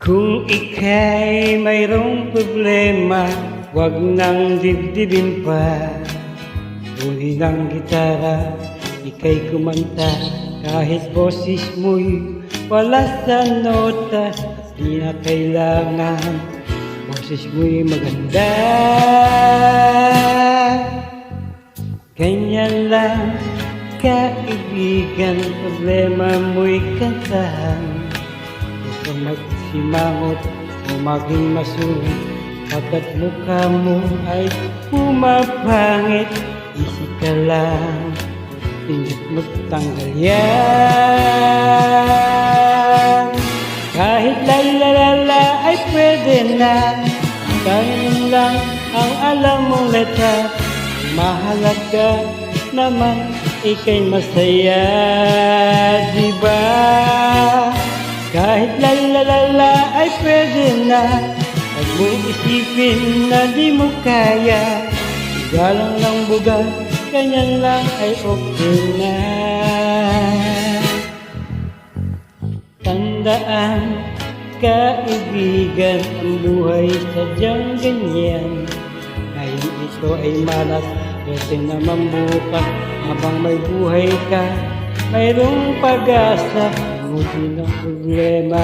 Kung ika'y mayroong problema, huwag nang dibdibin pa. Huli ng gitara, ika'y kumanta, kahit boses mo'y wala sa nota. Di na kailangan, boses mo'y maganda. Ganyan lang, kaibigan, problema mo'y kantahan. Kung magsimangot o maging masulit, pagkat mukha mo ay pumapangit, isip ka lang, pindot magtanggal yan. Kahit lalalala ay pwede na, ganyan lang ang alam mong letra. Mahalaga naman ika'y masaya, diba? Kahit lalalala ay pwede na, huwag mong isipin na di mo kaya. Igalang lang buga, ganyan lang ay okay na. Tandaan, kaibigan, ang buhay sadyang ganyan. Ngayon ito ay malas, pwede naman bukas. Habang may buhay ka, mayroong pag-asa. Hindi ng problema,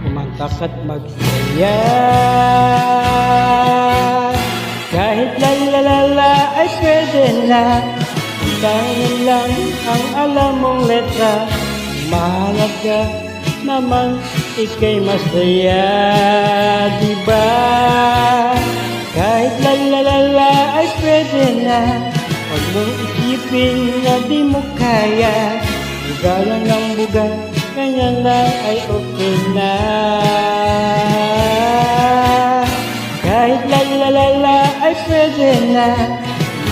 kumantak at magsaya. Kahit lalalala ay pwede na, ganyan lang ang alam mong letra. Mahalaga naman ika'y masaya, diba? Kahit lalalala ay pwede na, huwag mong isipin na di mo kaya. Bugalan ng buga, ganyan lang ay okay na. Kahit lalalala ay pwede na,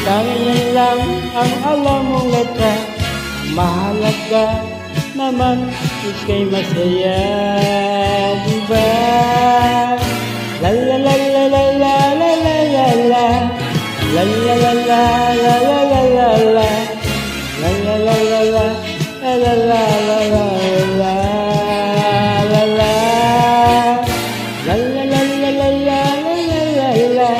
ganyan lang ang alam mong letra. Mahalaga naman ika'y masaya, diba? Lalalalalalalalala, lalalalalalalalala, lalalalalala, la la la la la la la la la la la la la la la la la